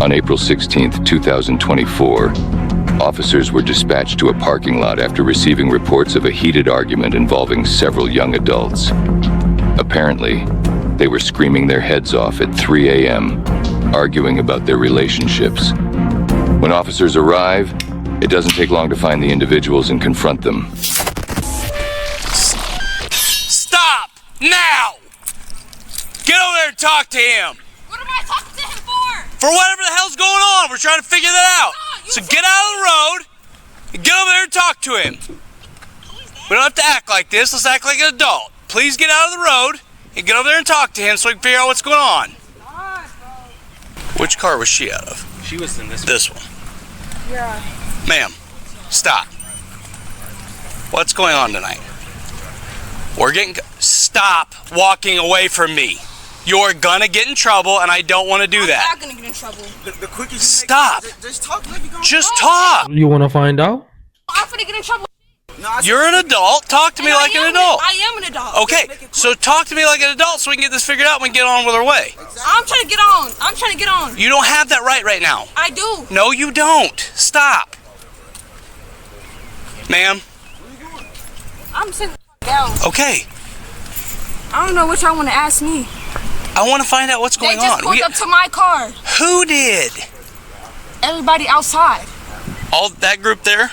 On April 16th, 2024, officers were dispatched to a parking lot after receiving reports of a heated argument involving several young adults. Apparently, they were screaming their heads off at 3 a.m., arguing about their relationships. When officers arrive, it doesn't take long to find the individuals and confront them. Stop! Now! Get over there and talk to him! What am I talking to him for? For whatever the hell's going on! We're trying to figure that out! So get out of the road and get over there and talk to him. We don't have to act like this. Let's act like an adult. Please get out of the road and get over there and talk to him so we can figure out what's going on. Which car was she out of? She was in This one. Yeah. Ma'am, stop. What's going on tonight? We're getting... Stop walking away from me. You're gonna get in trouble, and I don't want to do that. I'm not gonna get in trouble. The quickest. Stop. Just talk. Just talk. You want to find out? I'm gonna get in trouble. No, You're an adult. Talk to me like an adult. I am an adult. Okay, so talk to me like an adult so we can get this figured out and we can get on with our way. I'm trying to get on. I'm trying to get on. You don't have that right now. I do. No, you don't. Stop. Ma'am. I'm sitting down. Okay. I don't know what y'all want to ask me. I want to find out what's They going just on. pulled up to my car. Who did? Everybody outside. All that group there?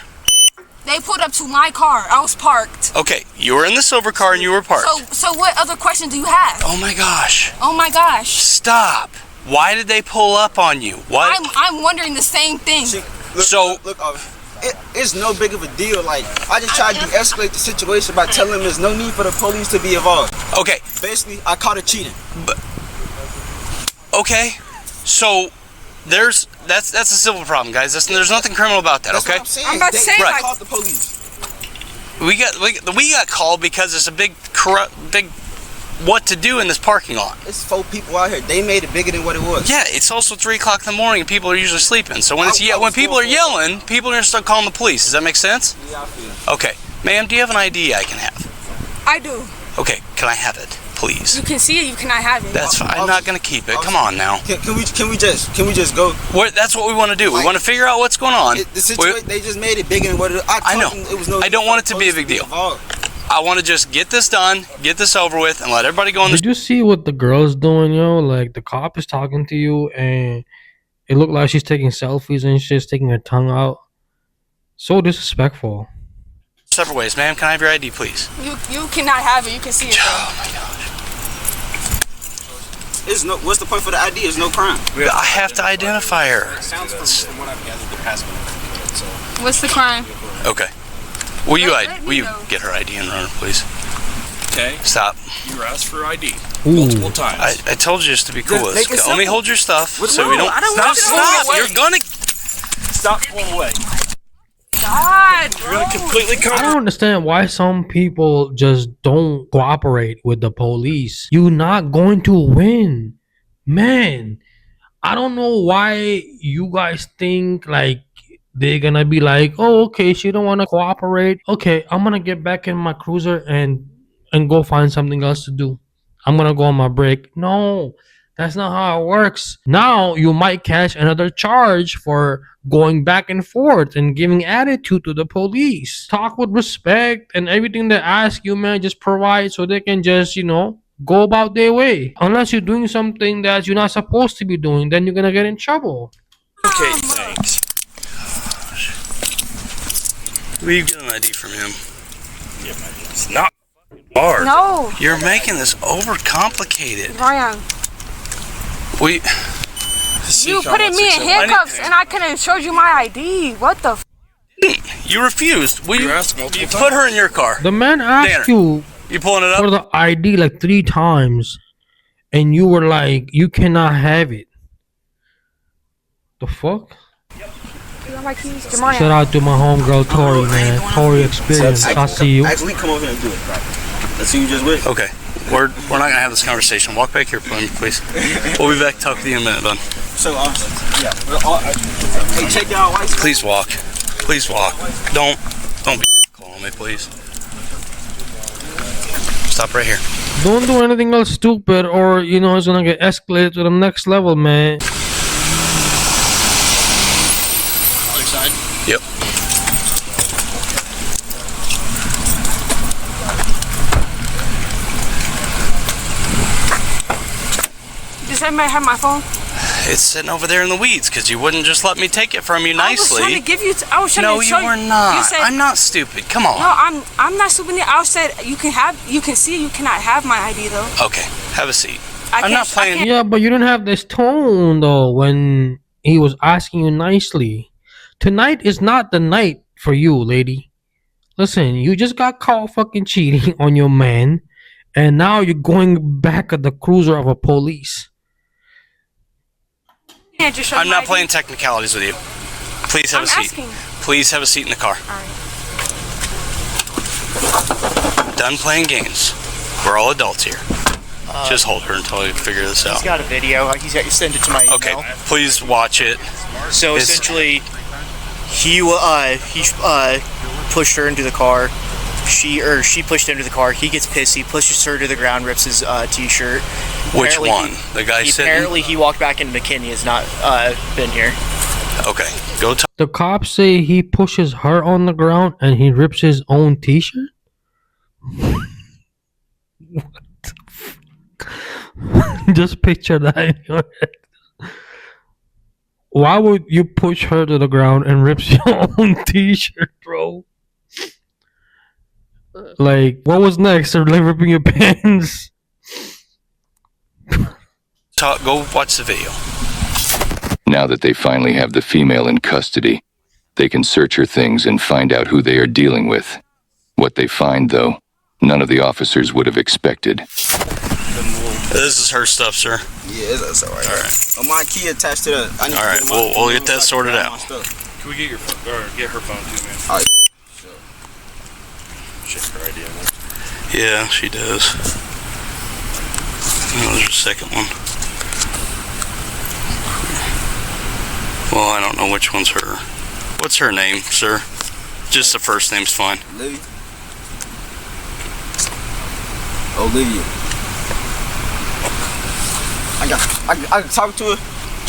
They pulled up to my car. I was parked. Okay, you were in the silver car and you were parked. So what other question do you have? Oh my gosh. Oh my gosh. Stop. Why did they pull up on you? What? I'm wondering the same thing. It's no big of a deal. Like, I just tried to de-escalate the situation by telling them there's no need for the police to be involved. Okay. Basically, I caught her cheating. Okay. So that's a civil problem, guys. There's nothing criminal about that. That's Okay. what I'm saying. I'm about to say, They like- called the police. We got called because it's a big what to do in this parking lot. It's 4 people out here. They made it bigger than what it was. Yeah, it's also 3 o'clock in the morning and people are usually sleeping. So when when people are yelling, people are gonna start calling the police. Does that make sense? Yeah, I feel. Okay, ma'am, do you have an ID I can have? I do. Okay, can I have it, please? You can see it. You cannot have it. That's fine. I'm not gonna keep it. Come on now. Can we just go? That's what we want to do. We want to figure out what's going on. The situation, they just made it bigger than what it. I know. It was no. I don't want it to be a big deal. I want to just get this done, get this over with, and let everybody go on the. Did you see what the girl's doing, yo? Like, the cop is talking to you, and it looked like she's taking selfies and she's taking her tongue out. So disrespectful. Several ways, ma'am. Can I have your ID, please? You cannot have it. You can see it. Oh my gosh. What's the point for the ID? It's no crime. I have to identify her. Sounds from what I've gathered, there has been. What's the crime? Okay. Will you Let me know. get her ID and run her, please? Okay. Stop. You were asked for ID Ooh. multiple times. I told you just to be cool. Just make it Let me simple. hold your stuff What's so we wrong? don't. I don't want you to hold Stop! it away. You're gonna. Stop pulling away. God, bro. You're gonna completely I cover. don't understand why some people just don't cooperate with the police. You're not going to win. Man, I don't know why you guys think like they're gonna be like, oh, okay, she don't want to cooperate. Okay, I'm gonna get back in my cruiser and go find something else to do. I'm gonna go on my break. No, that's not how it works. Now you might catch another charge for going back and forth and giving attitude to the police. Talk with respect, and everything they ask you, man, just provide so they can just, go about their way. Unless you're doing something that you're not supposed to be doing, then you're gonna get in trouble. Okay, thanks. Will you get an ID from him? It's not hard. No, You're making this overcomplicated. Ryan. You putting me in handcuffs and I couldn't have showed you my ID. What the? You refused. Will You you? were asked multiple You times. put her in your car. The man asked you You pulling it for up? the ID like 3 times, and you were like, you cannot have it. The fuck? You got my keys? Jamarian. Shout out to my homegirl Tori, man. Tori Experience. I see you. Actually, come over here and do it. Right. Let's see you just with. Okay. We're not gonna have this conversation. Walk back here, please. We'll be back to talk with you in a minute, bud. So, yeah. Hey, check y'all license. Please walk. Please walk. Don't be difficult on me, please. Stop right here. Don't do anything else stupid, or it's gonna get escalated to the next level, man. Does anybody have my phone? It's sitting over there in the weeds because you wouldn't just let me take it from you nicely. I was trying to give you. I was trying no, to show you were not. You said, I'm not stupid. Come on. No, I'm not stupid. I said you can have. You can see. You cannot have my ID though. Okay, have a seat. I'm not playing. Yeah, but you didn't have this tone though when he was asking you nicely. Tonight is not the night for you, lady. Listen, you just got caught fucking cheating on your man, and now you're going back at the cruiser of a police. I'm not playing technicalities with you. Please have a seat. Asking. Please have a seat in the car. All right. Done playing games. We're all adults here. Just hold her until we figure this out. He's got a video. He's sent it to my email. Okay, please watch it. So essentially, he pushed her into the car. She pushed him to the car. He gets pissed. He pushes her to the ground, rips his t-shirt. Which one? The guy sitting? Apparently, he walked back into McKinney. Has not been here. Okay, go talk. The cops say he pushes her on the ground and he rips his own t-shirt? What the fuck? Just picture that in your head. Why would you push her to the ground and rips your own t-shirt, bro? Like, what was next? Or like ripping your pants? Go watch the video. Now that they finally have the female in custody, they can search her things and find out who they are dealing with. What they find, though, none of the officers would have expected. This is her stuff, sir. Yeah, that's all right. All right. Oh, my key attached to the. I need All to right, get my- we'll get that sorted out. Can we get your phone, or get her phone too, man? All right. Check her ID on there. Yeah, she does. Oh, there's a second one. Well, I don't know which one's her. What's her name, sir? Just the first name's fine. Olivia. Olivia. I can talk to her.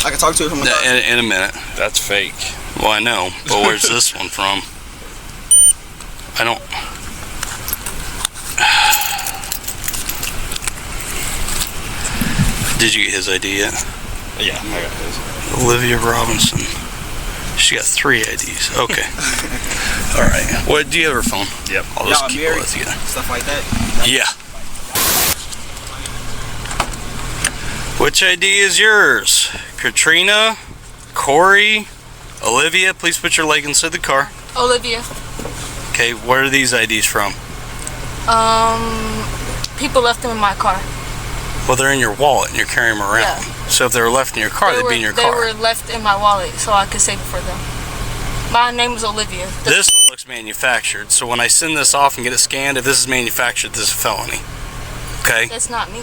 I can talk to her from the car. In a minute. That's fake. Well, I know, but where's this one from? I don't. Did you get his ID yet? Yeah, I got his. Olivia Robinson. She got 3 IDs. Okay. All right. What? Do you have her phone? Yep. I'll just Y'all keep married? all that together. Stuff like that. Yeah. Which ID is yours? Katrina, Corey, Olivia. Please put your leg inside the car. Olivia. Okay. Where are these IDs from? People left them in my car. Well, they're in your wallet and you're carrying them around. Yeah. So if they were left in your car, they'd be in your They car. were left in my wallet so I could save it for them. My name was Olivia. This one looks manufactured. So when I send this off and get it scanned, if this is manufactured, this is a felony. Okay? That's not me.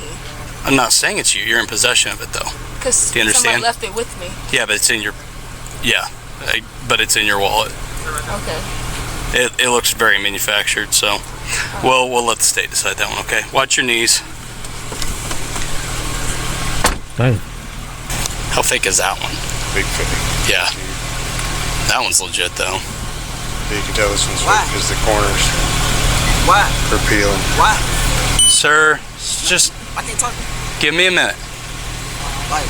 I'm not saying it's you. You're in possession of it, though. Because Do you understand? somebody left it with me. Yeah, but it's in your... Yeah. But it's in your wallet. Okay. It looks very manufactured, so... Well, we'll let the state decide that one, okay? Watch your knees. Dang. How fake is that one? Big fake. Yeah. That one's legit, though. You can tell this one's Why? fake because the corners Why? are peeling. Why? Sir, just I can't talk. give me a minute. Why?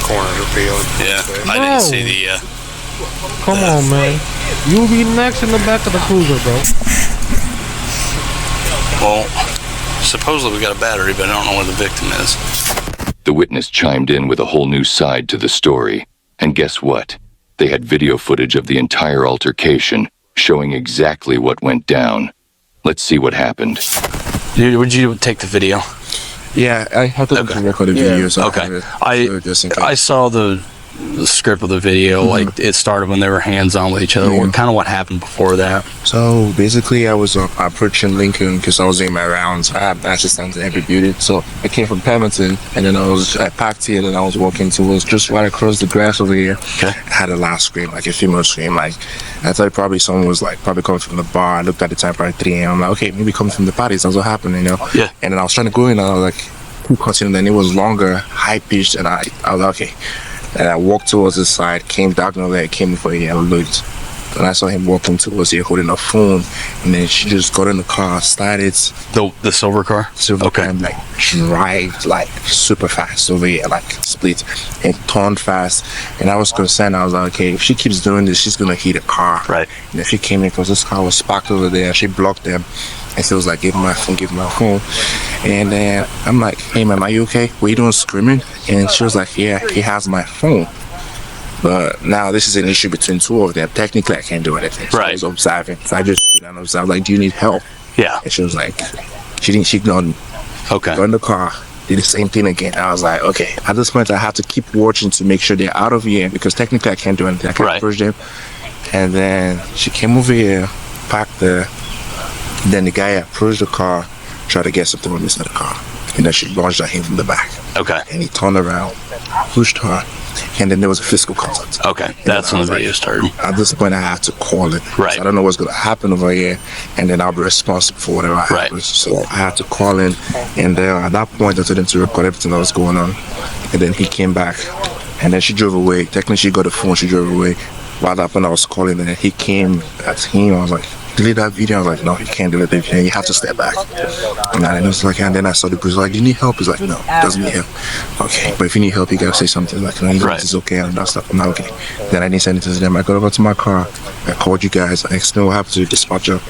Corners are peeling. Yeah, Fake. I didn't see the... Come on, man. You'll be next in the back of the cruiser, bro. Well, supposedly we got a battery, but I don't know where the victim is. The witness chimed in with a whole new side to the story. And guess what? They had video footage of the entire altercation, showing exactly what went down. Let's see what happened. Would you take the video? Yeah, I have to record the video, so Okay. I have it, so just in case. I saw the script of the video. Like it started when they were hands-on with each other. Yeah. Kind of what happened before that. So basically, I was approaching Lincoln because I was in my rounds. I have assistants in every beauty, so I came from Pemberton, and then I parked here, and I was walking towards just right across the grass over here. Okay. I had a loud scream, like a female scream. Like I thought probably someone was probably coming from the bar. I looked at the time, probably 3 a.m. I'm like, okay, maybe coming from the party. That's what happened, you know. Yeah. And then I was trying to go in, and I was like, who cut in? Then it was longer, high pitched, and I was like, okay. And I walked towards the side, came diagonally, came for here, and looked. and I saw him walking towards here holding a phone, and then she just got in the car, started The silver car? Okay. and like drive like super fast over here, like split and turned fast. And I was concerned. I was like, okay, if she keeps doing this, she's gonna hit a car. Right. And if she came in, because this car was parked over there, she blocked them. And she was like, give me my phone. And then I'm like, hey man, are you okay? Were you doing screaming? And she was like, yeah, he has my phone. But now this is an issue between two of them. Technically, I can't do anything. So I was observing. So I just stood down and observed. Like, do you need help? Yeah. And she was like, she ignored me. Okay. Got in the car, did the same thing again. I was like, okay. At this point, I have to keep watching to make sure they're out of here because technically I can't do anything. I can't approach them. And then she came over here, parked there. Then the guy approached the car, tried to get something from inside the car. And then she lunged at him from the back. Okay. And he turned around, pushed her, and then there was a physical contact. Okay. That's when the video started. At this point, I have to call it. Right. So I don't know what's going to happen over here, and then I'll be responsible for whatever happens. So I had to call in, and then at that point, I told him to record everything that was going on. And then he came back, and then she drove away. Technically, she got the phone, she drove away. While that when I was calling, and then he came at him. I was like, delete that video. I was like, no, you can't delete the video. You have to step back. And then it was like, and then I saw the police like, do you need help? He's like, no, doesn't need help. Okay, but if you need help, you gotta say something. Like, no, it's okay, and that stuff. I'm not okay. Then I didn't say anything to them. I got over to my car. I called you guys. I explained what happened to the dispatcher.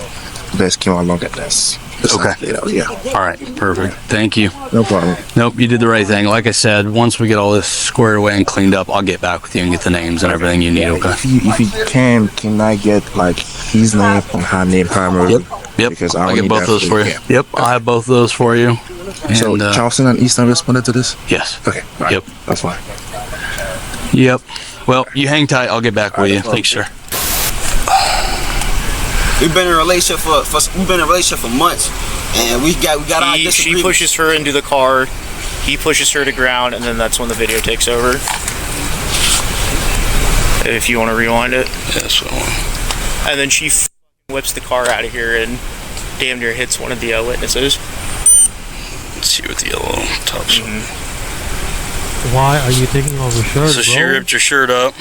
You guys came along at this. Okay. Yeah. All right. Perfect. Thank you. No problem. Nope. You did the right thing. Like I said, once we get all this squared away and cleaned up, I'll get back with you and get the names and everything you need. Okay. If you can I get like his name and her name primarily? Yep. Because I'll get both of those for you. Yeah. Yep. I'll have both of those for you. So And, Charleston and Eastern responded to this? Yes. Okay. Right. Yep. That's fine. Yep. Well, you hang tight. I'll get back with you. Thanks, sir. We've been in a relationship for months, and we got our disagreements. She pushes her into the car, he pushes her to ground, and then that's when the video takes over. If you want to rewind it. Yes, I want. And then she whips the car out of here and damn near hits one of the witnesses. Let's see what the yellow top's. Why are you taking off your shirt, So bro? she ripped your shirt up.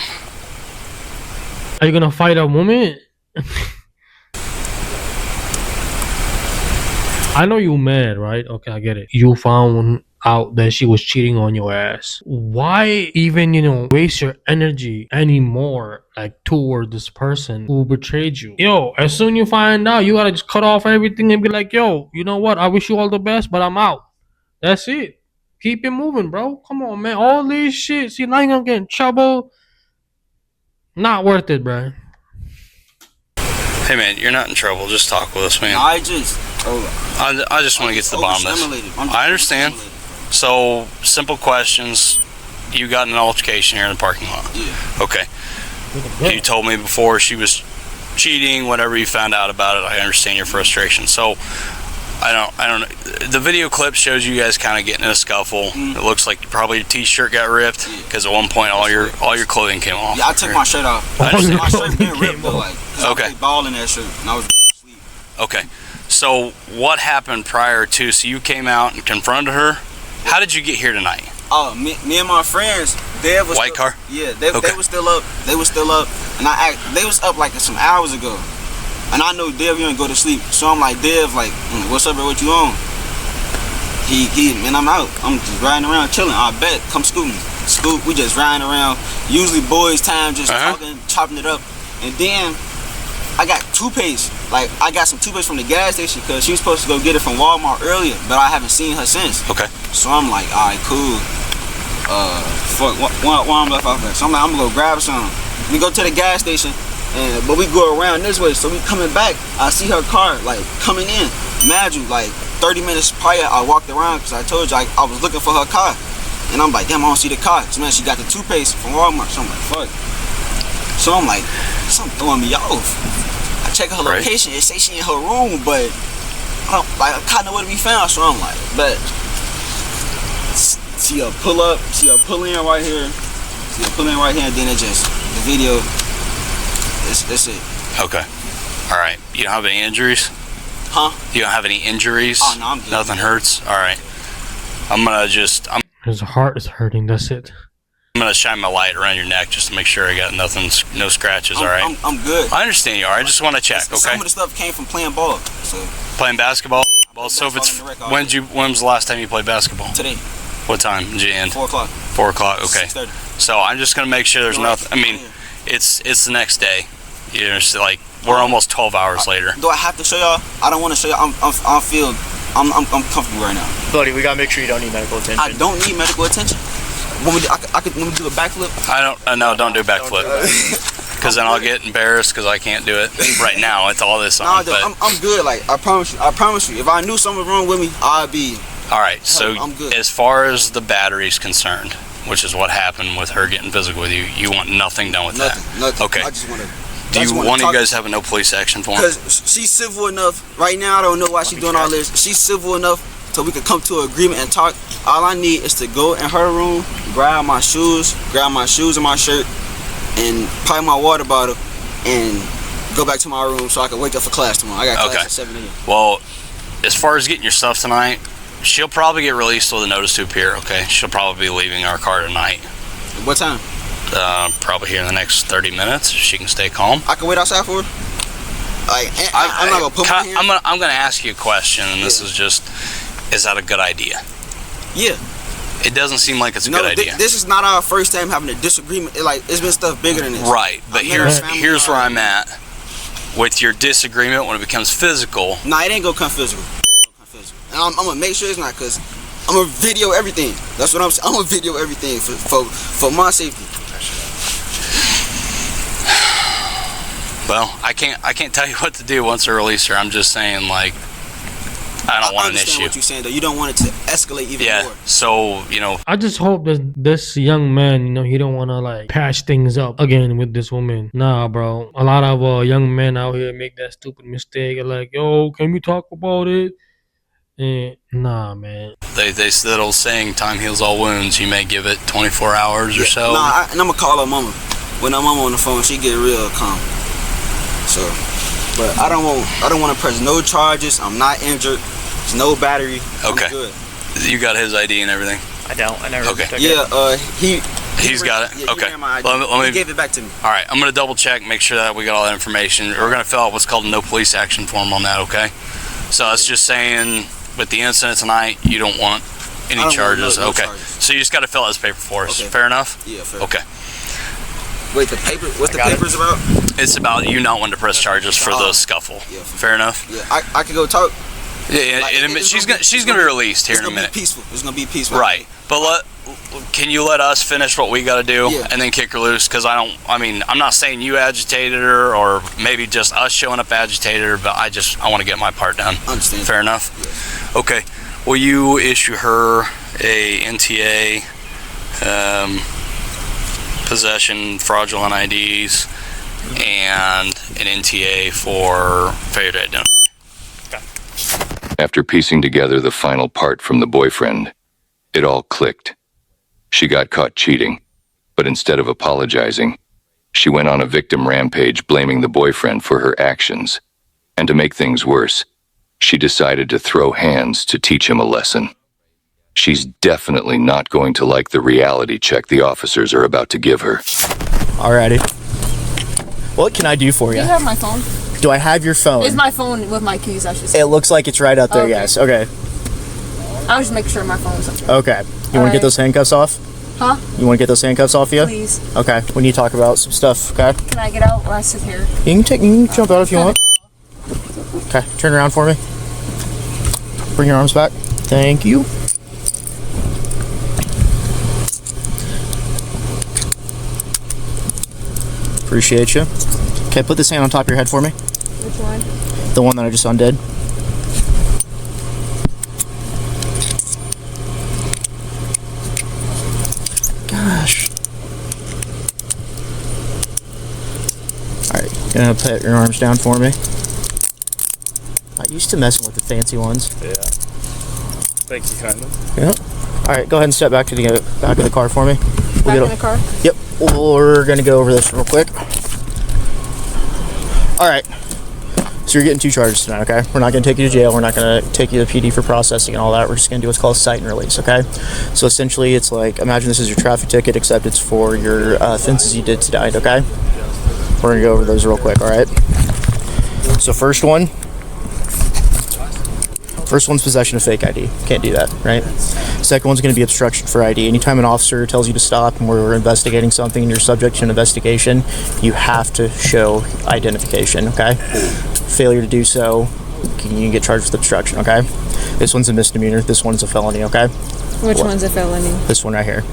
Are you gonna fight a woman? I know you mad, right? Okay, I get it. You found out that she was cheating on your ass. Why even, waste your energy anymore, like, toward this person who betrayed you? Yo, as soon you find out, you gotta just cut off everything and be like, yo, you know what? I wish you all the best, but I'm out. That's it. Keep it moving, bro. Come on, man. All this shit. See, now you're gonna get in trouble. Not worth it, bro. Hey, man, you're not in trouble. Just talk with us, man. I just want to get to the bottom of this. I understand. So, simple questions. You got an altercation here in the parking lot. Yeah. Okay. You told me before she was cheating, whatever you found out about it. I understand your frustration. So, I don't know. The video clip shows you guys kind of getting in a scuffle. It looks like probably your t-shirt got ripped because at one point all your clothing came off. Yeah, I took my shirt off. I understand. My shirt been ripped though, like, I played ball in that shirt and I was going to sleep. Okay. So what happened prior to? So you came out and confronted her. How did you get here tonight? Oh, me and my friends, they was white car. Yeah, they was still up. They was still up, and they was up like some hours ago. And I know Dev, you ain't go to sleep. So I'm like, Dev, like, what's up, bro? What you on? Man, I'm out. I'm just riding around, chilling. I bet. Come scooting. Scoot, we just riding around. Usually boys' time, just talking, chopping it up. And then I got toothpaste. Like, I got some toothpaste from the gas station because she was supposed to go get it from Walmart earlier, but I haven't seen her since. Okay. So I'm like, all right, cool. Fuck, one I'm left off there. So I'm like, I'm gonna go grab some. We go to the gas station. But we go around this way, so we coming back. I see her car like coming in. Imagine like 30 minutes prior, I walked around because I told you I was looking for her car, and I'm like, damn, I don't see the car. So man, she got the toothpaste from Walmart. So I'm like, fuck. So I'm like, something throwing me off. I check her location. It say she in her room, but I kind of nowhere to be found. So I'm like, but see her pull up, see her pull in right here, and then it just the video. That's it. Okay. All right. You don't have any injuries? Huh? You don't have any injuries? Oh, no, I'm good. Nothing hurts? All right. His heart is hurting. That's it. I'm gonna shine my light around your neck just to make sure I got nothing, no scratches. All right. I'm good. I understand you are. I just want to check. Okay. Some of the stuff came from playing ball. So playing basketball. Well, so if it's when was the last time you played basketball? Today. What time did you end? 4 o'clock. 4 o'clock. Okay. 6:30. So I'm just gonna make sure there's nothing. I mean, it's the next day. You know, it's like we're almost 12 hours later. Do I have to show y'all? I don't want to show y'all. I'm comfortable right now. Buddy, we gotta make sure you don't need medical attention. I don't need medical attention. When we do, when we do a backflip. No, don't do a backflip. Because then I'll get embarrassed because I can't do it right now with all this on. No, I'm good. Like I promise you. If I knew something was wrong with me, I'd be. All right. So I'm good. As far as the battery's concerned, which is what happened with her getting physical with you, you want nothing done with Nothing. Okay. I just want to. Do you want you guys have a no police action form? Because she's civil enough. Right now, I don't know why she's doing all this. She's civil enough so we can come to an agreement and talk. All I need is to go in her room, grab my shoes and my shirt, and pipe my water bottle, and go back to my room so I can wake up for class tomorrow. I got class at 7 a.m. Well, as far as getting your stuff tonight, she'll probably get released with a notice to appear. Okay, she'll probably be leaving our car tonight. What time? Probably here in the next 30 minutes. She can stay calm. I can wait outside for her. I'm not gonna put my hand. I'm gonna ask you a question, and this is that a good idea? Yeah. It doesn't seem like it's a good idea. This is not our first time having a disagreement. It's been stuff bigger than this. Right, but here's where I'm at with your disagreement when it becomes physical. Nah, it ain't gonna come physical. And I'm gonna make sure it's not, because I'm gonna video everything. That's what I'm saying. I'm gonna video everything for my safety. Well, I can't tell you what to do once I release her. I'm just saying, like, I don't want an issue. I understand what you're saying, though. You don't want it to escalate even more. So, I just hope that this young man, he don't want to, like, patch things up again with this woman. Nah, bro. A lot of young men out here make that stupid mistake of, like, yo, can we talk about it? And nah, man. They that old saying, time heals all wounds. You may give it 24 hours or so. Nah, and I'm going to call her mama. When her mama on the phone, she get real calm. So, but I don't want to press no charges. I'm not injured. There's no battery. Okay. I'm good. You got his ID and everything? I don't. I never. Okay. Yeah. He's got it. Yeah, okay. He my ID. Let me he gave it back to me. All right. I'm gonna double check, make sure that we got all that information. We're gonna fill out what's called a no police action form on that. Okay. So that's just saying with the incident tonight, you don't want any charges. No okay. charges. So you just got to fill out this paper for us. Okay. Fair enough? Yeah. Fair. Okay. Wait, the paper? What's the papers about? It's about you not wanting to press charges for the scuffle. Yeah. Fair enough? Yeah. I can go talk. Yeah. Like, she's gonna be released here in a minute. It's gonna be peaceful. It's gonna be peaceful. Right. But can you let us finish what we got to do and then kick her loose? Because I'm not saying you agitated her or maybe just us showing up agitated her, but I want to get my part done. Understand. Fair enough? Yes. Okay. Will you issue her a NTA, possession, fraudulent IDs, and an NTA for failure to identify? Okay. After piecing together the final part from the boyfriend, it all clicked. She got caught cheating, but instead of apologizing, she went on a victim rampage blaming the boyfriend for her actions. And to make things worse, she decided to throw hands to teach him a lesson. She's definitely not going to like the reality check the officers are about to give her. Alrighty. What can I do for you? Do you have my phone? Do I have your phone? It's my phone with my keys, I should say. It looks like it's right out there, yes. Okay. I was just making sure my phone was up there. Okay. You want to get those handcuffs off? Huh? You want to get those handcuffs off you? Please. Okay. We need to talk about some stuff, okay? Can I get out or I sit here? You can jump out if you want. Okay. Turn around for me. Bring your arms back. Thank you. Appreciate you. Okay, put this hand on top of your head for me. Which one? The one that I just undid. Gosh. Alright, gonna put your arms down for me. Not used to messing with the fancy ones. Yeah. Thank you, kind of. Yep. Alright, go ahead and step back to the back of the car for me. Back in the car? Yep. We're gonna go over this real quick. Alright. So you're getting 2 charges tonight, okay? We're not going to take you to jail. We're not going to take you to PD for processing and all that. We're just going to do what's called cite and release, okay? So essentially, it's like, imagine this is your traffic ticket, except it's for your offenses you did tonight, okay? We're going to go over those real quick, all right? So first one's possession of fake ID. Can't do that, right? Second one's going to be obstruction for ID. Anytime an officer tells you to stop and we're investigating something and you're subject to an investigation, you have to show identification, okay? Failure to do so, you can get charged with obstruction, okay? This one's a misdemeanor. This one's a felony, okay? Which one's a felony? This one right here.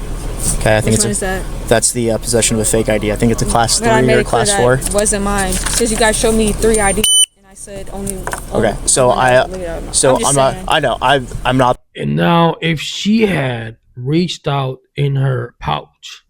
Okay, I think Which one is that? That's the possession of a fake ID. I think it's a class 3 But I made or a it clear class that 4. wasn't mine. Since you guys showed me 3 IDs, and I said only. Okay, so I'm not. And now, if she had reached out in her pouch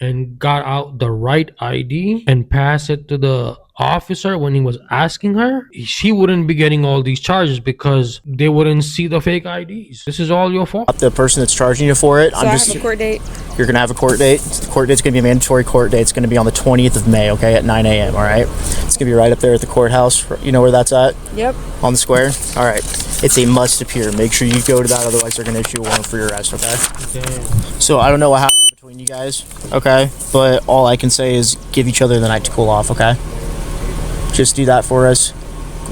and got out the right ID and passed it to the officer when he was asking her, she wouldn't be getting all these charges because they wouldn't see the fake IDs. This is all your fault. The person that's charging you for it. So I have a court date. You're gonna have a court date. The court date's gonna be a mandatory court date. It's gonna be on the 20th of May, okay, at 9 a.m. All right. It's gonna be right up there at the courthouse. You know where that's at? Yep. On the square. All right. It's a must appear. Make sure you go to that, otherwise they're gonna issue a warrant for your arrest. Okay. So I don't know what happened between you guys. Okay. But all I can say is give each other the night to cool off. Okay. Just do that for us.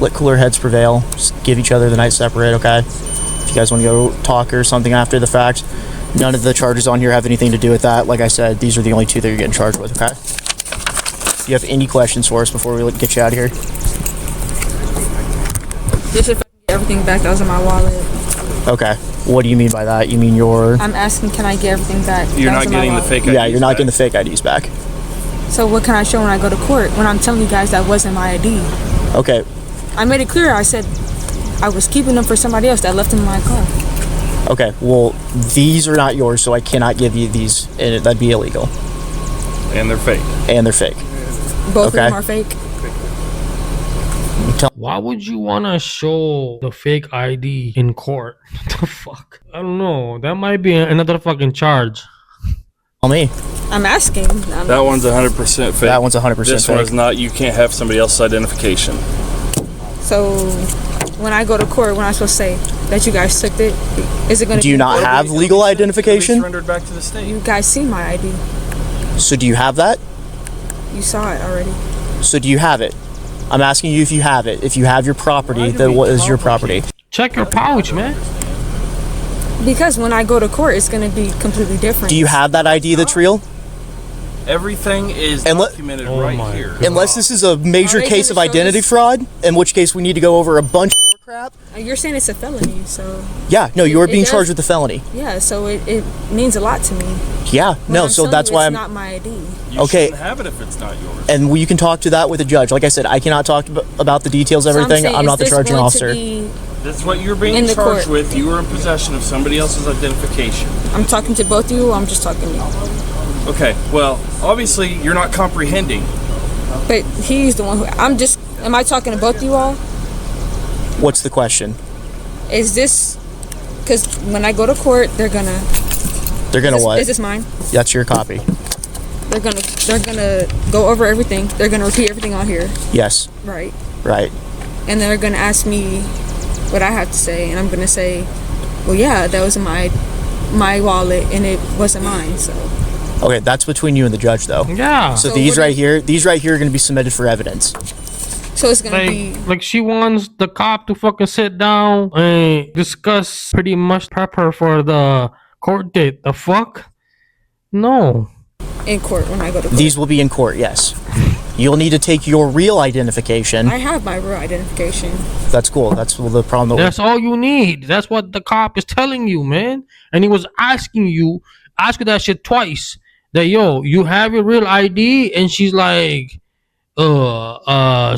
Let cooler heads prevail. Just give each other the night separate. Okay. If you guys want to go talk or something after the fact. None of the charges on here have anything to do with that. Like I said, these are the only 2 that you're getting charged with, okay? Do you have any questions for us before we get you out of here? Just if I can get everything back that was in my wallet. Okay. What do you mean by that? You mean I'm asking, can I get everything back? You're not getting the fake IDs. Yeah, you're not getting the fake IDs back. So what can I show when I go to court when I'm telling you guys that wasn't my ID? Okay. I made it clear. I said I was keeping them for somebody else that left them in my car. Okay, well, these are not yours, so I cannot give you these, and that'd be illegal. And they're fake. And they're fake. Both of them are fake. Why would you want to show the fake ID in court? What the fuck? I don't know. That might be another fucking charge. On me. I'm asking. That one's 100% fake. That one's 100% This fake. one is not. You can't have somebody else's identification. So when I go to court, when I'm supposed to say that you guys took it, is it going to? Do you not have legal identification? Surrendered back to the state. You guys see my ID. So do you have that? You saw it already. So do you have it? I'm asking you if you have it. If you have your property, then what is your property? Check your pouch, man. Because when I go to court, it's going to be completely different. Do you have that ID that's real? Everything is documented right here. Unless this is a major case of identity fraud, in which case we need to go over a bunch more crap. You're saying it's a felony, so... Yeah, no, you're being charged with a felony. Yeah, so it means a lot to me. Yeah, no, so that's why I'm... It's not my ID. You shouldn't have it if it's not yours. And you can talk to that with a judge. Like I said, I cannot talk about the details of everything. I'm not the charging officer. That's what you're being charged with. You were in possession of somebody else's identification. I'm talking to both of you, or I'm just talking to you? Okay, well, obviously you're not comprehending. But he's the one who... Am I talking to both of you all? What's the question? Is this... Because when I go to court, they're gonna... They're gonna what? Is this mine? That's your copy. They're gonna go over everything. They're gonna repeat everything on here. Yes. Right. Right. And they're gonna ask me what I have to say, and I'm gonna say, well, yeah, that was in my wallet, and it wasn't mine, so... Okay, that's between you and the judge, though. Yeah. So these right here are going to be submitted for evidence. So it's going to be... Like, she wants the cop to fucking sit down and discuss pretty much prep her for the court date. The fuck? No. In court, when I go to court. These will be in court, yes. You'll need to take your real identification. I have my real identification. That's cool. That's the problem. That's all you need. That's what the cop is telling you, man. And he was asking you that shit twice. That, yo, you have your real ID? And she's like, so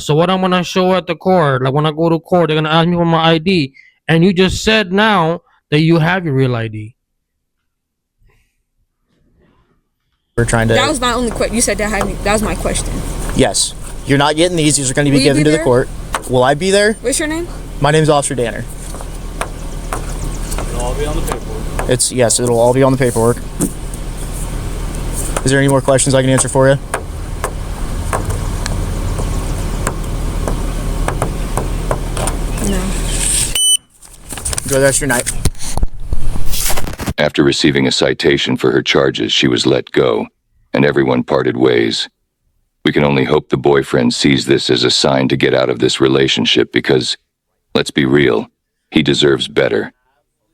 what I'm gonna show at the court? Like, when I go to court, they're gonna ask me for my ID. And you just said now that you have your real ID. We're trying to... That was my only question. You said that was my question. Yes. You're not getting these. These are going to be given to the court. Will I be there? What's your name? My name's Officer Danner. It'll all be on the paperwork. Yes, it'll all be on the paperwork. Is there any more questions I can answer for you? Enjoy the rest of your night. After receiving a citation for her charges, she was let go, and everyone parted ways. We can only hope the boyfriend sees this as a sign to get out of this relationship because, let's be real, he deserves better.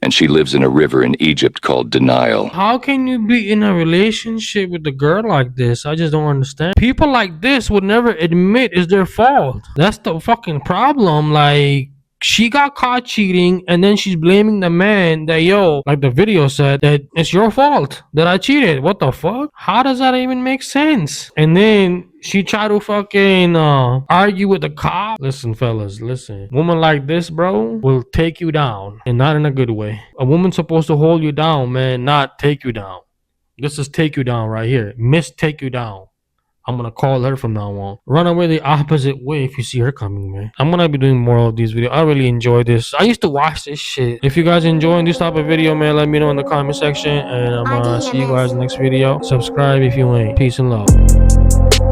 And she lives in a river in Egypt called denial. How can you be in a relationship with a girl like this? I just don't understand. People like this would never admit it's their fault. That's the fucking problem. Like, she got caught cheating and then she's blaming the man that, yo, like the video said, that it's your fault that I cheated. What the fuck? How does that even make sense? And then she tried to fucking argue with the cop. Listen, fellas, listen. Woman like this, bro, will take you down, and not in a good way. A woman's supposed to hold you down, man, not take you down. This is take you down right here. Miss take you down. I'm gonna call her from now on. Run away the opposite way if you see her coming, man. I'm gonna be doing more of these videos. I really enjoy this. I used to watch this shit. If you guys enjoying this type of video, man, let me know in the comment section. And I'm gonna see you guys next video. Subscribe if you ain't. Peace and love.